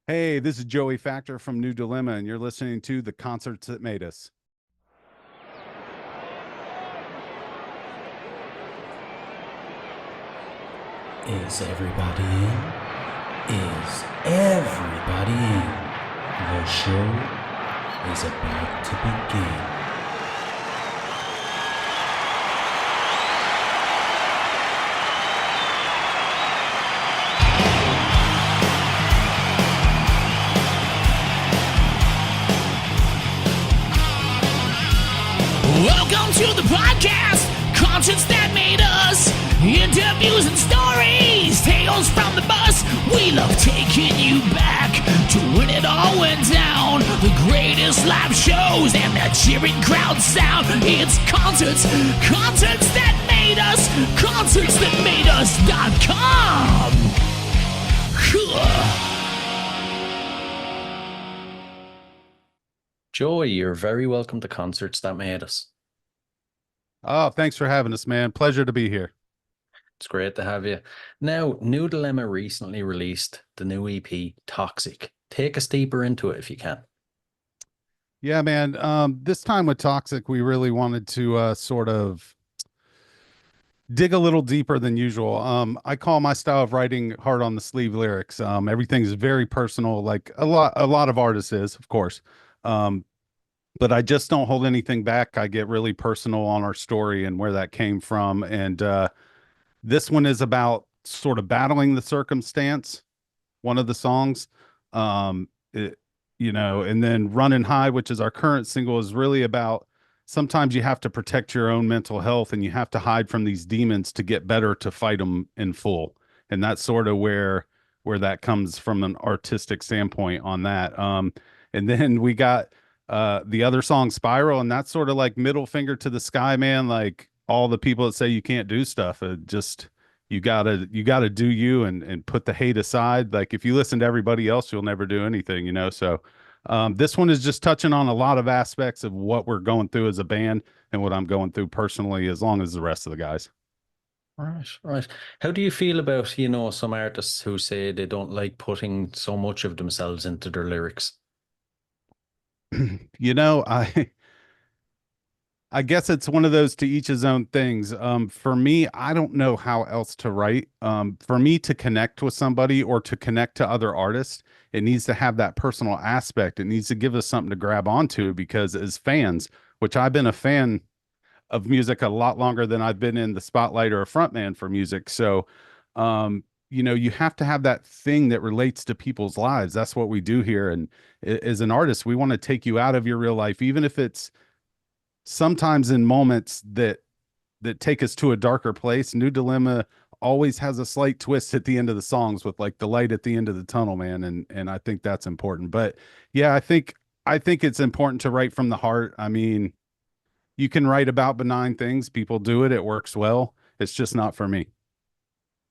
Hey, this is Joey Factor from New Dilemma, and you're listening to The Concerts That Made Us. Is everybody in? Is everybody in? The show is about to begin. Welcome to the podcast, Concerts That Made Us. Interviews and stories, tales from the bus. We love taking you back to when it all went down. The greatest live shows and the cheering crowd sound. It's concerts, concerts that made us, concertsthatmadeus.com. Joey, you're very welcome to Concerts That Made Us. Oh, thanks for having us, man. Pleasure to be here. It's great to have you. Now, New Dilemma recently released the new EP, Toxic. Take us deeper into it if you can. Yeah, man. This time with Toxic, we really wanted to sort of dig a little deeper than usual. I call my style of writing hard on the sleeve lyrics. Everything's very personal, like a lot of artists is, of course. But I just don't hold anything back. I get really personal on our story and where that came from. And this one is about sort of battling the circumstance, one of the songs. And then Running High, which is our current single, is really about sometimes you have to protect your own mental health and you have to hide from these demons to get better to fight them in full. And that's sort of where that comes from an artistic standpoint on that. And then we got the other song, Spiral, and that's sort of like middle finger to the sky, man. Like all the people that say you can't do stuff, just you gotta do you and put the hate aside. Like if you listen to everybody else, you'll never do anything, you know. So this one is just touching on a lot of aspects of what we're going through as a band and what I'm going through personally, as long as the rest of the guys. Right. How do you feel about, some artists who say they don't like putting so much of themselves into their lyrics? I guess it's one of those to each his own things. For me, I don't know how else to write. For me to connect with somebody or to connect to other artists, it needs to have that personal aspect. It needs to give us something to grab onto, because as fans, which I've been a fan of music a lot longer than I've been in the spotlight or a frontman for music. So, you have to have that thing that relates to people's lives. That's what we do here. And as an artist, we want to take you out of your real life, even if it's sometimes in moments that take us to a darker place. New Dilemma always has a slight twist at the end of the songs with like the light at the end of the tunnel, man. And I think that's important. But yeah, I think it's important to write from the heart. I mean, you can write about benign things. People do it. It works well. It's just not for me.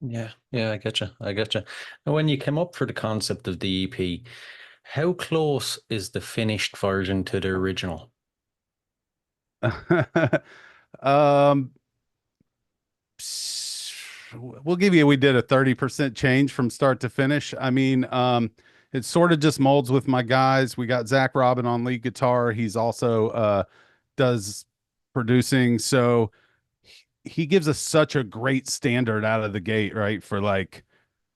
Yeah, I get you. And when you came up for the concept of the EP, how close is the finished version to the original? um we did a 30% change from start to finish. I mean, it sort of just molds with my guys. We got Zach Robin on lead guitar. He's also does producing, so he gives us such a great standard out of the gate, right? For like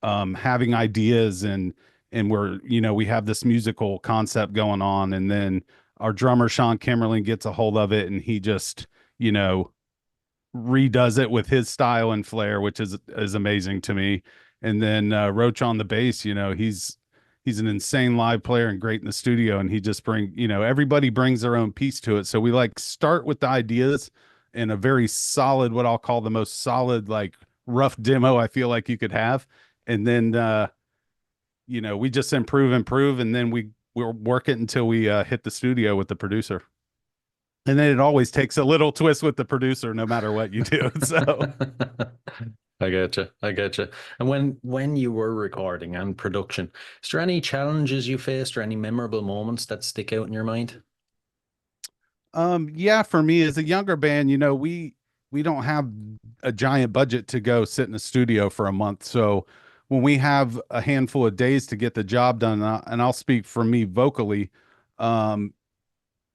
having ideas and we have this musical concept going on, and then our drummer Sean Kimmerling gets a hold of it and he just, redoes it with his style and flair, which is amazing to me. And then Roach on the bass, he's an insane live player and great in the studio, and he just everybody brings their own piece to it. So we like start with the ideas in a very solid, what I'll call the most solid, like rough demo I feel like you could have. And then we just improve, and then we'll work it until we hit the studio with the producer. And then it always takes a little twist with the producer, no matter what you do. So I get you. And when you were recording and production, is there any challenges you faced or any memorable moments that stick out in your mind? Yeah, for me as a younger band, we don't have a giant budget to go sit in a studio for a month. So when we have a handful of days to get the job done, and I'll speak for me vocally, um,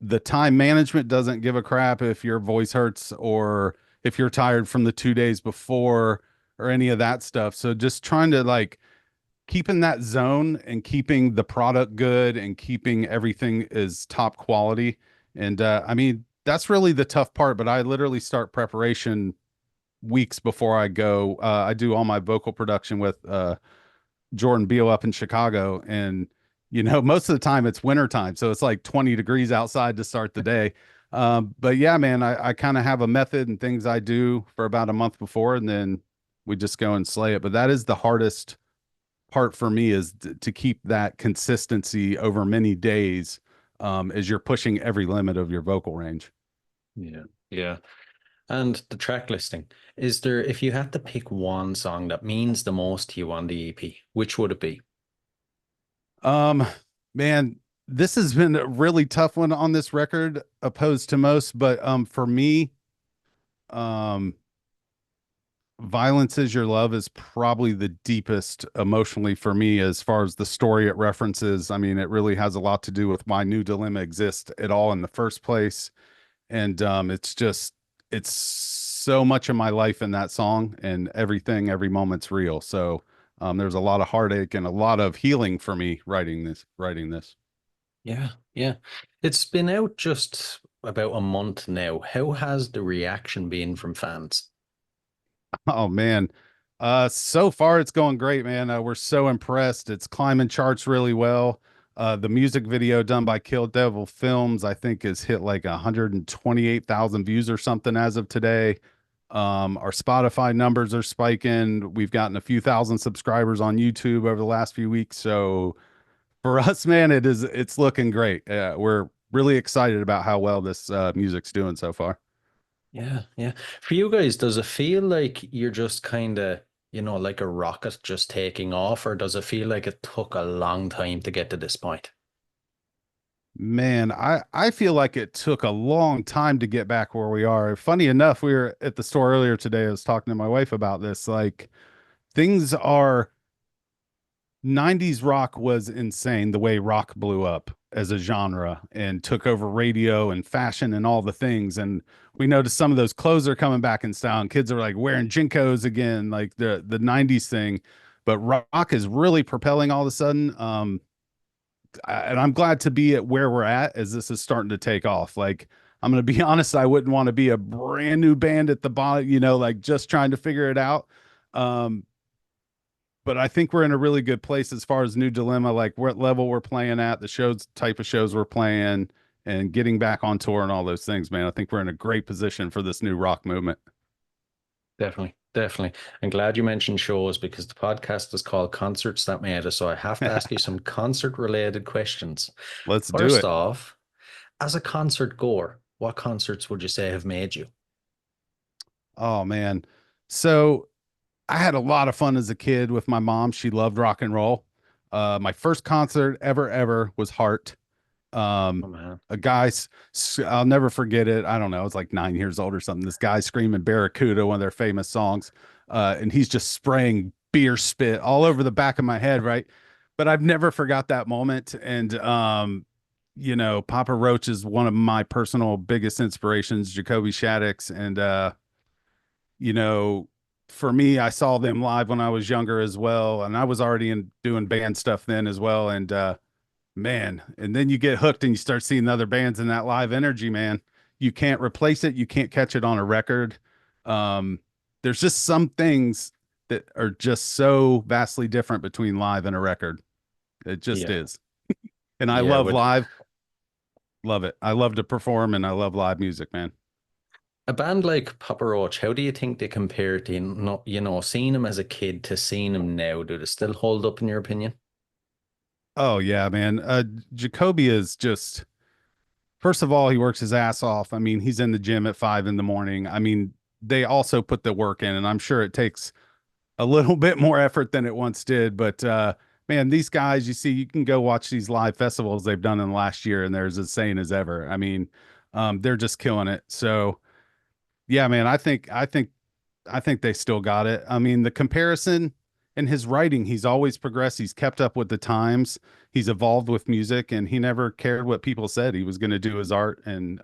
the time management doesn't give a crap if your voice hurts or if you're tired from the 2 days before or any of that stuff. So just trying to like keep in that zone and keeping the product good and keeping everything is top quality. And I mean, that's really the tough part, but I literally start preparation weeks before I go. I do all my vocal production with Jordan Beal up in Chicago. And, most of the time it's winter time. So it's like 20 degrees outside to start the day. But yeah, man, I kind of have a method and things I do for about a month before, and then we just go and slay it. But that is the hardest part for me is to keep that consistency over many days as you're pushing every limit of your vocal range. Yeah. Yeah. And the track listing, is there, if you had to pick one song that means the most to you on the EP, which would it be? Um, Man, this has been a really tough one on this record, opposed to most, but for me, um, Violence is Your Love is probably the deepest emotionally for me as far as the story it references. I mean, it really has a lot to do with why New Dilemma exists at all in the first place. And it's so much of my life in that song, and everything, every moment's real. So there's a lot of heartache and a lot of healing for me writing this. Yeah. Yeah. It's been out just about a month now. How has the reaction been from fans? Oh man. So far it's going great, man. We're so impressed. It's climbing charts really well. The music video done by Kill Devil Films, I think, has hit like 128,000 views or something as of today. Our Spotify numbers are spiking. We've gotten a few thousand subscribers on YouTube over the last few weeks. So for us, man, it's looking great. We're really excited about how well this music's doing so far. Yeah, yeah. For you guys, does it feel like you're just kind of, like a rocket just taking off, or does it feel like it took a long time to get to this point? Man, I feel like it took a long time to get back where we are. Funny enough, we were at the store earlier today. I was talking to my wife about this. Like, things are 90s rock was insane the way rock blew up as a genre and took over radio and fashion and all the things. And we noticed some of those clothes are coming back in style, and kids are like wearing Jinkos again, like the 90s thing. But rock is really propelling all of a sudden. And I'm glad to be at where we're at as this is starting to take off. Like, I'm going to be honest, I wouldn't want to be a brand new band at the bottom, like just trying to figure it out. Um, but I think we're in a really good place as far as New Dilemma, like what level we're playing at, the shows, type of shows we're playing, and getting back on tour and all those things, man. I think we're in a great position for this new rock movement. Definitely, definitely. I'm glad you mentioned shows because the podcast is called Concerts That Made Us. So I have to ask you some concert related questions. Let's do First it. off, as a concert goer, what concerts would you say have made you? Oh man. So I had a lot of fun as a kid with my mom. She loved rock and roll. My first concert ever was Heart. Oh man. A guy, I'll never forget it. I don't know. I was like 9 years old or something. This guy screaming Barracuda, one of their famous songs. And he's just spraying beer spit all over the back of my head. Right. But I've never forgot that moment. And, Papa Roach is one of my personal biggest inspirations, Jacoby Shaddix. And, you know, for me, I saw them live when I was younger as well. And I was already doing band stuff then as well. And, man, and then you get hooked and you start seeing other bands in that live energy, man. You can't replace it. You can't catch it on a record. There's just some things that are just so vastly different between live and a record. It just Yeah. is. And I Yeah, love with live. Love it. I love to perform and I love live music, man. a band like Papa Roach, how do you think they compare to, seeing them as a kid to seeing them now? Do they still hold up in your opinion? Oh yeah, man. Jacoby is just, first of all, he works his ass off. I mean, he's in the gym at 5 in the morning. I mean, they also put the work in, and I'm sure it takes a little bit more effort than it once did. But man, these guys, you can go watch these live festivals they've done in the last year, and they're as insane as ever. I mean, they're just killing it. So yeah, man, I think they still got it. I mean, the comparison, and his writing, he's always progressed. He's kept up with the times. He's evolved with music, and he never cared what people said. He was going to do his art. And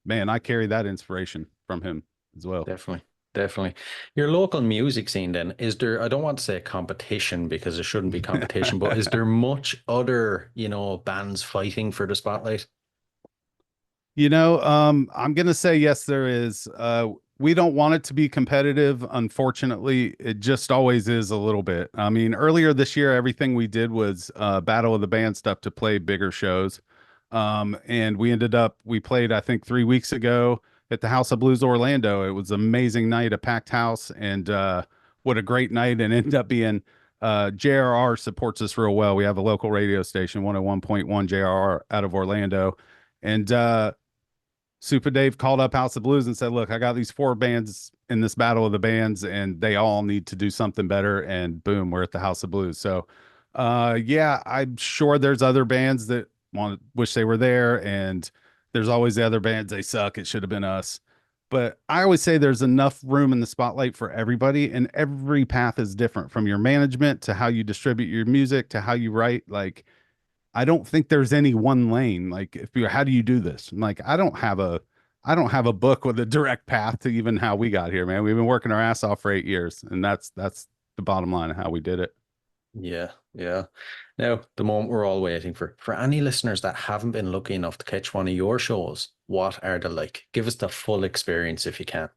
man, I carry that inspiration from him as well. Definitely. Definitely. Your local music scene then, is there, I don't want to say competition because there shouldn't be competition, but is there much other, bands fighting for the spotlight? I'm going to say yes, there is. We don't want it to be competitive. Unfortunately, it just always is a little bit. I mean, earlier this year, everything we did was Battle of the Band stuff to play bigger shows. And we played, I think, 3 weeks ago at the House of Blues Orlando. It was an amazing night, a packed house, and what a great night. And ended up being JRR supports us real well. We have a local radio station, 101.1 JRR out of Orlando. And Super Dave called up House of Blues and said, look, I got these 4 bands in this battle of the bands, and they all need to do something better. And boom, we're at the House of Blues. So, yeah, I'm sure there's other bands that wish they were there. And there's always the other bands, they suck. It should have been us. But I always say there's enough room in the spotlight for everybody, and every path is different, from your management to how you distribute your music to how you write. Like, I don't think there's any one lane. Like, how do you do this? Like, I don't have a book with a direct path to even how we got here, man. We've been working our ass off for 8 years, and that's the bottom line of how we did it. Yeah, yeah. Now, the moment we're all waiting for any listeners that haven't been lucky enough to catch one of your shows, what are they like? Give us the full experience if you can.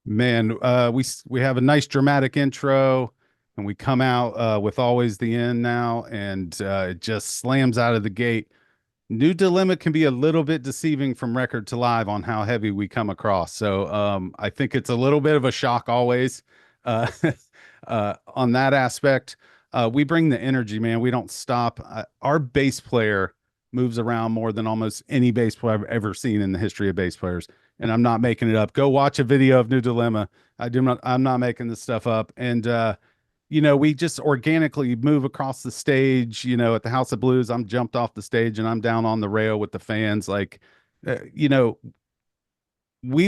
Man, we have a nice dramatic intro, and we come out with Always the End now, and it just slams out of the gate. New Dilemma can be a little bit deceiving from record to live on how heavy we come across. So I think it's a little bit of a shock always on that aspect. We bring the energy, man. We don't stop. Our bass player moves around more than almost any bass player I've ever seen in the history of bass players. And I'm not making it up. Go watch a video of New Dilemma. I'm not making this stuff up. And we just organically move across the stage. At the House of Blues, I'm jumped off the stage and I'm down on the rail with the fans. Like, we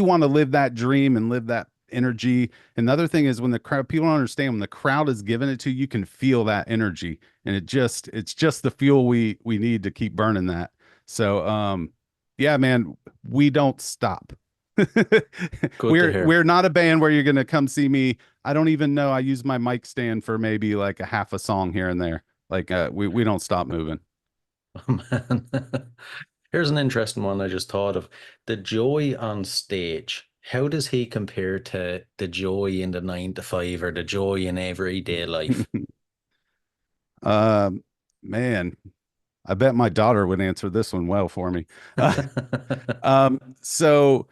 want to live that dream and live that energy. And the other thing is, when the crowd, people don't understand, when the crowd is giving it to you, you can feel that energy, and it's just the fuel we need to keep burning that. So, yeah, man, we don't stop. We're not a band where you're going to come see me. I don't even know. I use my mic stand for maybe like a half a song here and there. Like, we don't stop moving. Oh, man. Here's an interesting one I just thought of. The Joey on stage. How does he compare to the Joey in the 9 to 5 or the Joey in everyday life? Man, I bet my daughter would answer this one well for me. So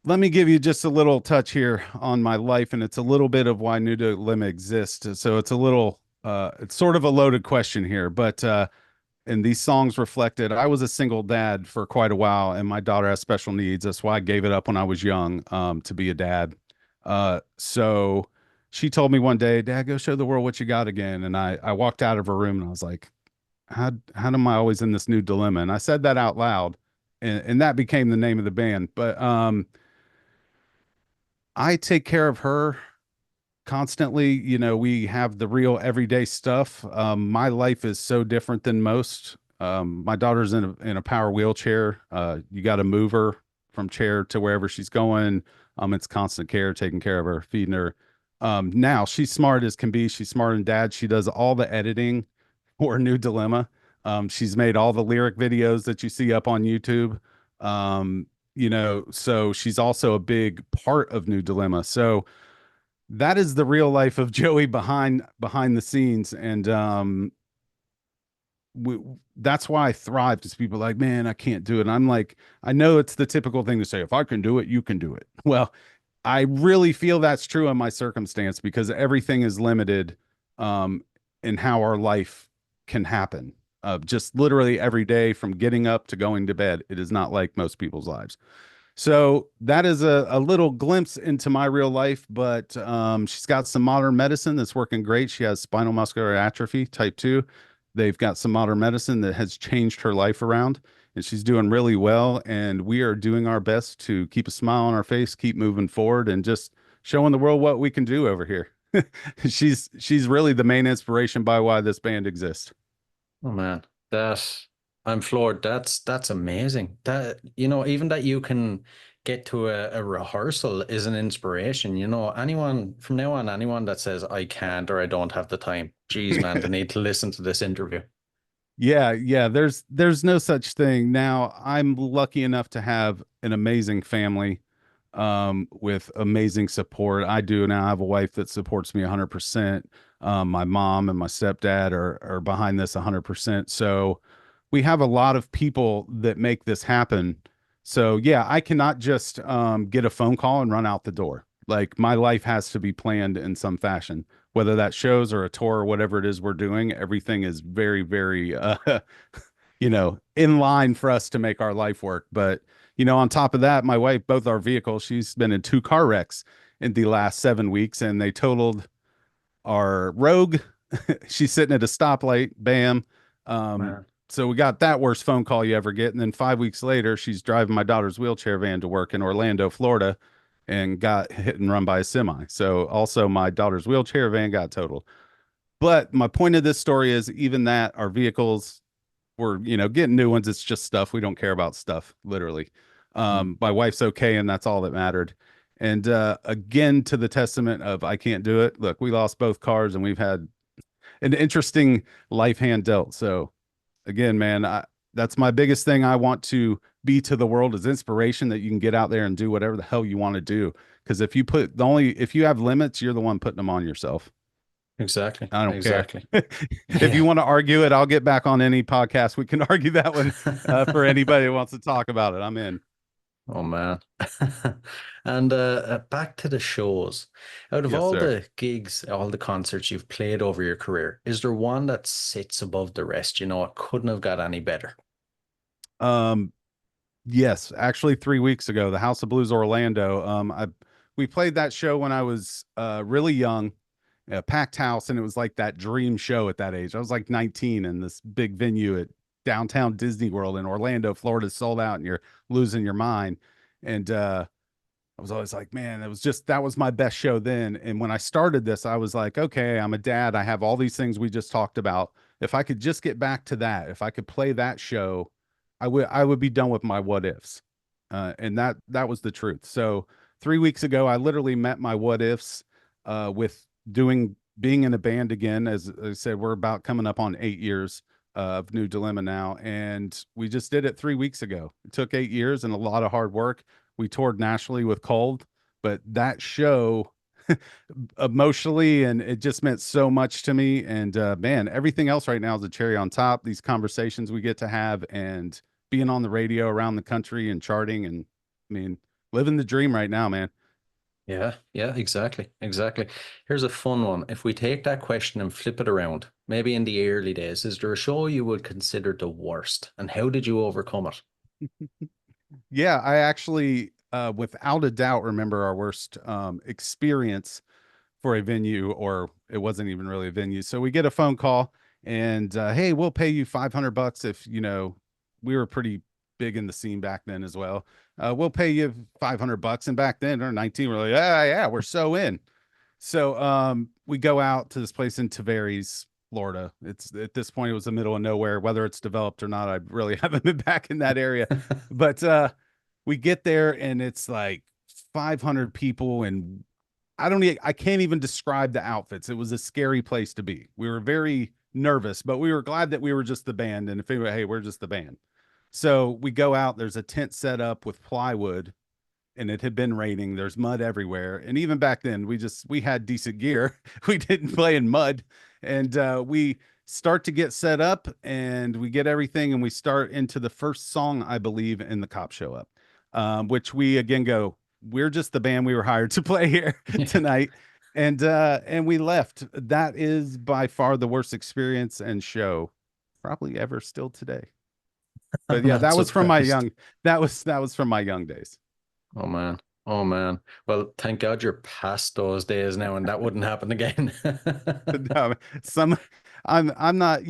let me give you just a little touch here on my life, and it's a little bit of why New Dilemma exists. So it's it's sort of a loaded question here, but and these songs reflected, I was a single dad for quite a while, and my daughter has special needs. That's why I gave it up when I was young, to be a dad. So she told me one day, Dad, go show the world what you got again. And I walked out of her room and I was like, how am I always in this new dilemma? And I said that out loud, and that became the name of the band. But I take care of her constantly. We have the real everyday stuff. My life is so different than most. My daughter's in a power wheelchair. You got to move her from chair to wherever she's going. It's constant care, taking care of her, feeding her. Now she's smart as can be. She's smarter than Dad. She does all the editing for New Dilemma. She's made all the lyric videos that you see up on YouTube. So she's also a big part of New Dilemma. So that is the real life of Joey behind the scenes. And that's why I thrive, because people are like, man, I can't do it. And I'm like, I know it's the typical thing to say, if I can do it, you can do it. Well, I really feel that's true in my circumstance, because everything is limited in how our life can happen. Just literally every day, from getting up to going to bed. It is not like most people's lives. So that is a little glimpse into my real life, but she's got some modern medicine that's working great. She has spinal muscular atrophy type 2. They've got some modern medicine that has changed her life around, and she's doing really well. And we are doing our best to keep a smile on our face, keep moving forward, and just showing the world what we can do over here. She's really the main inspiration by why this band exists. Oh man, that I'm floored. That's amazing. That even that you can get to a rehearsal is an inspiration. Anyone from now on, anyone that says I can't or I don't have the time, geez, man, they need to listen to this interview. Yeah, yeah, there's no such thing. Now, I'm lucky enough to have an amazing family with amazing support. I do now have a wife that supports me 100%. My mom and my stepdad are behind this 100%. So we have a lot of people that make this happen. So yeah, I cannot just get a phone call and run out the door. Like my life has to be planned in some fashion, whether that shows or a tour or whatever it is we're doing. Everything is very, very, in line for us to make our life work. But on top of that, my wife, both our vehicles, she's been in 2 car wrecks in the last 7 weeks, and they totaled our Rogue. She's sitting at a stoplight. Bam. Man. So we got that worst phone call you ever get. And then 5 weeks later, she's driving my daughter's wheelchair van to work in Orlando, Florida, and got hit and run by a semi. So also my daughter's wheelchair van got totaled. But my point of this story is even that our vehicles were, getting new ones. It's just stuff. We don't care about stuff, literally. My wife's okay, and that's all that mattered. And again, to the testament of I can't do it. Look, we lost both cars, and we've had an interesting life hand dealt. So again, man, that's my biggest thing. I want to be to the world is inspiration that you can get out there and do whatever the hell you want to do. Because if you have limits, you're the one putting them on yourself. Exactly. I don't exactly. care. If you want to argue it, I'll get back on any podcast. We can argue that one for anybody who wants to talk about it. I'm in. Oh man. And back to the shows. Out of Yes, all sir. the gigs, all the concerts you've played over your career, is there one that sits above the rest? It couldn't have got any better. Yes, actually 3 weeks ago, the House of Blues Orlando. We played that show when I was really young, a packed house, and it was like that dream show at that age. I was like 19, in this big venue at downtown Disney World in Orlando, Florida, sold out, and you're losing your mind. And I was always like, man, that was my best show then. And when I started this, I was like, okay, I'm a dad. I have all these things we just talked about. If I could just get back to that, if I could play that show, I would be done with my what ifs. And that was the truth. So 3 weeks ago, I literally met my what ifs with being in a band again. As I said, we're about coming up on 8 years of New Dilemma now, and we just did it 3 weeks ago. It took 8 years and a lot of hard work. We toured nationally with Cold, but that show emotionally, and it just meant so much to me. And man, everything else right now is a cherry on top. These conversations we get to have, and being on the radio around the country and charting, and I mean, living the dream right now, man. Yeah, exactly. Here's a fun one. If we take that question and flip it around, maybe in the early days, is there a show you would consider the worst, and how did you overcome it? Yeah, I actually, without a doubt, remember our worst experience for a venue, or it wasn't even really a venue. So we get a phone call, and hey, we'll pay you $500 if we were pretty big in the scene back then as well. We'll pay you $500, and back then, or 19, we're like, yeah, we're so in. So we go out to this place in Tavares, Florida. It's at this point, it was the middle of nowhere. Whether it's developed or not, I really haven't been back in that area. But we get there, and it's like 500 people, and I can't even describe the outfits. It was a scary place to be. We were very nervous, but we were glad that we were just the band. And if anybody, hey, we're just the band. So we go out, there's a tent set up with plywood, and it had been raining. There's mud everywhere. And even back then, we had decent gear. We didn't play in mud. And we start to get set up, and we get everything, and we start into the first song, I believe, and the cops show up, which we again go, we're just the band, we were hired to play here tonight. And we left. That is by far the worst experience and show probably ever still today. But yeah, that was from my young days. Oh man. Well, thank God you're past those days now, and that wouldn't happen again. No, I'm not,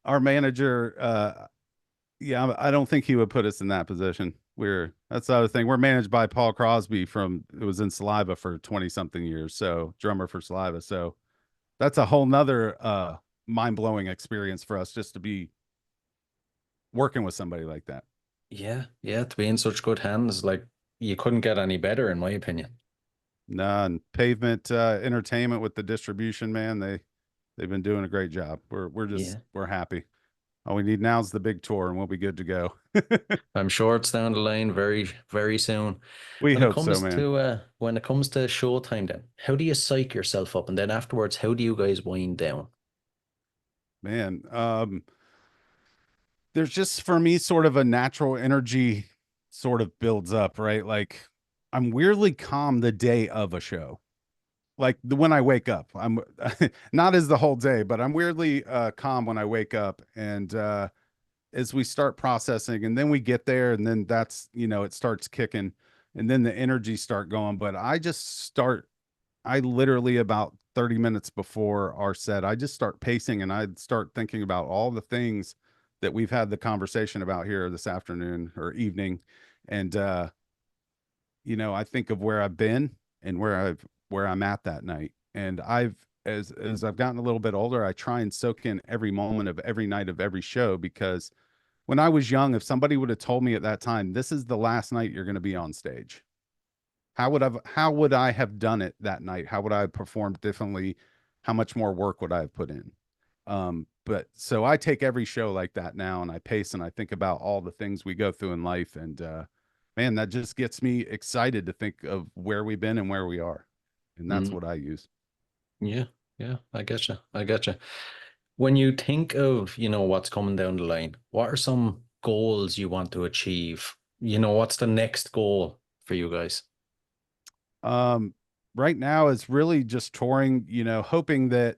our manager, I don't think he would put us in that position. That's the other thing. We're managed by Paul Crosby it was in Saliva for 20 something years. So drummer for Saliva. So that's a whole nother mind blowing experience for us just to be working with somebody like that. Yeah, yeah, to be in such good hands, like you couldn't get any better, in my opinion. None. Pavement Entertainment with the distribution, man. They've been doing a great job. Yeah, We're happy. All we need now is the big tour, and we'll be good to go. I'm sure it's down the line very, very soon. We hope so, man. When it comes to showtime, then how do you psych yourself up, and then afterwards, how do you guys wind down? Man, there's just for me sort of a natural energy sort of builds up, right? Like I'm weirdly calm the day of a show. Like when I wake up, I'm not as the whole day, but I'm weirdly calm when I wake up. And as we start processing, and then we get there, and then that's, it starts kicking, and then the energy start going. But I literally about 30 minutes before our set, I just start pacing, and I start thinking about all the things that we've had the conversation about here this afternoon or evening. And I think of where I've been and where I'm at that night. And as I've gotten a little bit older, I try and soak in every moment of every night of every show, because when I was young, if somebody would have told me at that time, this is the last night you're going to be on stage, how would I have done it that night? How would I have performed differently? How much more work would I have put in? But so I take every show like that now, and I pace and I think about all the things we go through in life. And man, that just gets me excited to think of where we've been and where we are. And that's what I use. Yeah, yeah, I get you. I get you. When you think of, what's coming down the line, what are some goals you want to achieve? What's the next goal for you guys? Right now it's really just touring, hoping that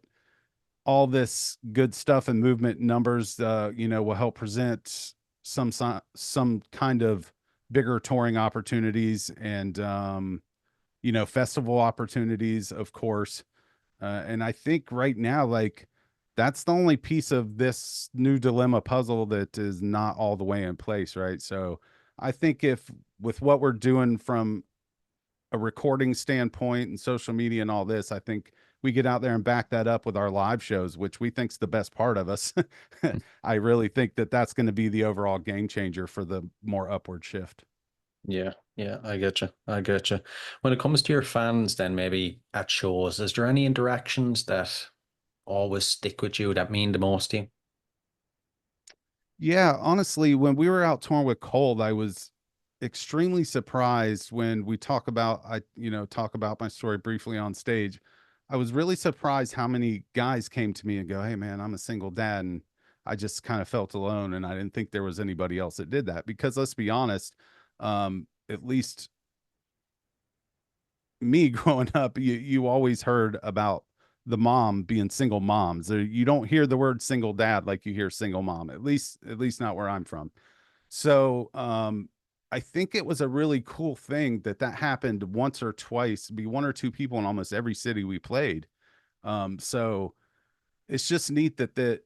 all this good stuff and movement numbers, will help present some kind of bigger touring opportunities and, festival opportunities, of course. And I think right now, like, that's the only piece of this new dilemma puzzle that is not all the way in place, right? So I think if with what we're doing from a recording standpoint and social media and all this, I think we get out there and back that up with our live shows, which we think's the best part of us. I really think that that's going to be the overall game changer for the more upward shift. Yeah, yeah, I get you. I get you. When it comes to your fans, then maybe at shows, is there any interactions that always stick with you that mean the most to you? Yeah, honestly, when we were out touring with Cold, I was extremely surprised when we talk about my story briefly on stage. I was really surprised how many guys came to me and go, "Hey man, I'm a single dad." And I just kind of felt alone, and I didn't think there was anybody else that did that, because let's be honest, at least me growing up, you always heard about the mom being single moms. You don't hear the word single dad like you hear single mom, at least not where I'm from. So I think it was a really cool thing that happened once or twice, be one or two people in almost every city we played. So it's just neat that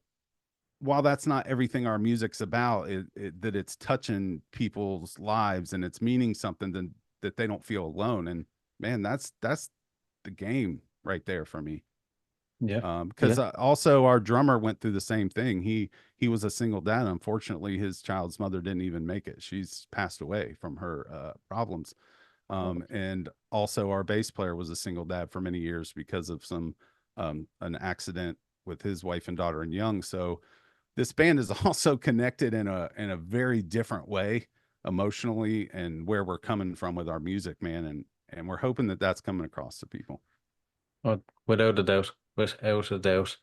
while that's not everything our music's about, that it's touching people's lives and it's meaning something, that they don't feel alone. And man, that's the game right there for me. Yeah. Because Yeah. also our drummer went through the same thing. He was a single dad. Unfortunately, his child's mother didn't even make it. She's passed away from her problems. And also our bass player was a single dad for many years because of an accident with his wife and daughter and young. So this band is also connected in a very different way emotionally, and where we're coming from with our music, man. And we're hoping that that's coming across to people. Without a doubt. Without a doubt.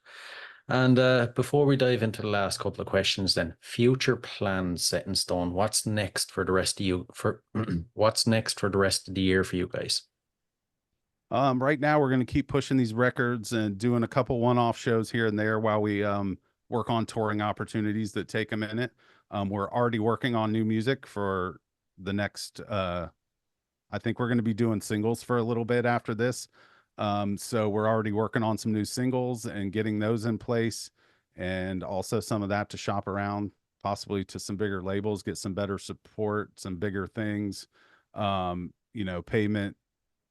And before we dive into the last couple of questions, then future plans set in stone. What's next for the rest of you what's next for the rest of the year for you guys? Right now we're going to keep pushing these records and doing a couple one-off shows here and there while we work on touring opportunities that take a minute. We're already working on new music for the next I think we're going to be doing singles for a little bit after this. So we're already working on some new singles and getting those in place, and also some of that to shop around possibly to some bigger labels, get some better support, some bigger things. Payment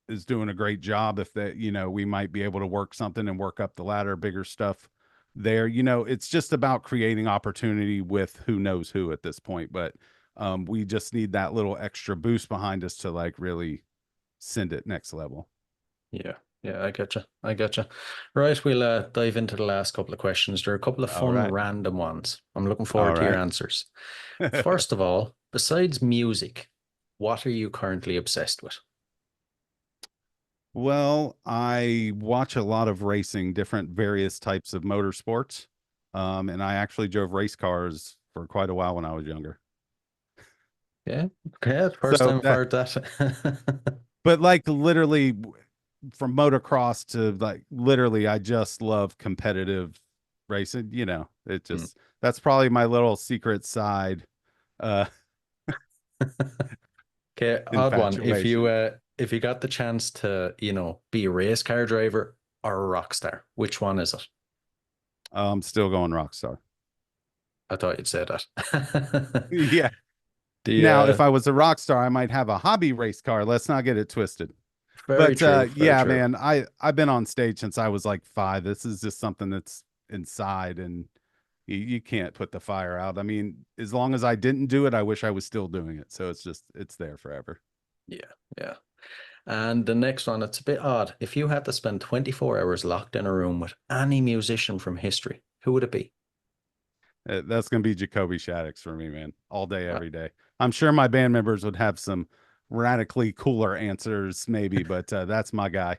is doing a great job. If that, we might be able to work something and work up the ladder, bigger stuff there. It's just about creating opportunity with who knows who at this point. But we just need that little extra boost behind us to like really send it next level. Yeah, I getcha. Right, we'll dive into the last couple of questions. There are a couple of fun, random ones. I'm looking forward to your answers. First of all, besides music, what are you currently obsessed with? Well, I watch a lot of racing, different various types of motorsports. And I actually drove race cars for quite a while when I was younger. Yeah. Okay. First time I've heard that. But like literally from motocross to like literally, I just love competitive racing. It just, that's probably my little secret side. Okay. Odd one. If you got the chance to, be a race car driver or a rock star, which one is it? I'm still going rock star. I thought you'd say that. Yeah. Now, if I was a rock star, I might have a hobby race car. Let's not get it twisted. Very true. Man, I've been on stage since I was like 5. This is just something that's inside, and you can't put the fire out. I mean, as long as I didn't do it, I wish I was still doing it. So it's there forever. Yeah. And the next one, it's a bit odd. If you had to spend 24 hours locked in a room with any musician from history, who would it be? That's going to be Jacoby Shaddix for me, man. All day, every day. I'm sure my band members would have some radically cooler answers, maybe, but that's my guy.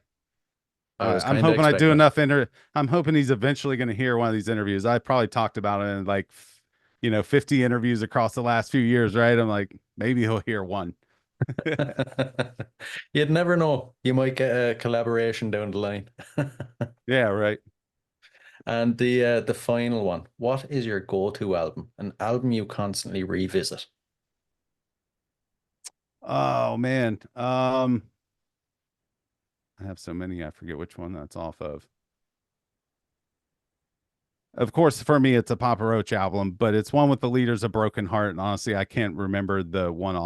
I'm hoping I do enough. I'm hoping he's eventually going to hear one of these interviews. I probably talked about it in like, 50 interviews across the last few years, right? I'm like, maybe he'll hear one. You'd never know. You might get a collaboration down the line. Yeah, right. And the final one, what is your go-to album? An album you constantly revisit? Oh man. I have so many, I forget which one that's off of. Of course, for me, it's a Papa Roach album, but it's one with the Leaders of Broken Heart. And honestly, I can't remember the one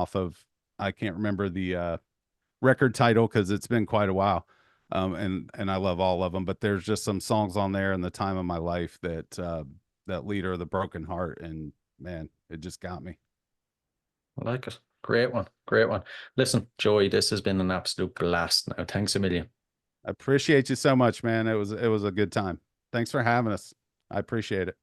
I can't remember the record title because it's been quite a while. And I love all of them, but there's just some songs on there in the time of my life that Leader of the Broken Heart, and man, it just got me. I like it. Great one. Listen, Joey, this has been an absolute blast now. Thanks a million. I appreciate you so much, man. It was a good time. Thanks for having us. I appreciate it.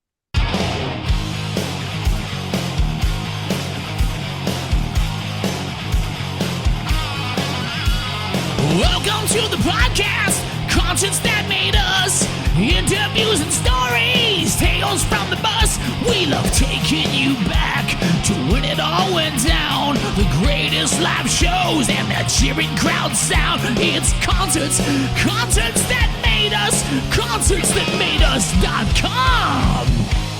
Welcome to the podcast, Conscience That Made Us. Interviews and stories, tales from the bus. We love taking you back to when it all went down. The greatest live shows and the cheering crowd sound. It's concerts that made us, concertsthatmadeus.com.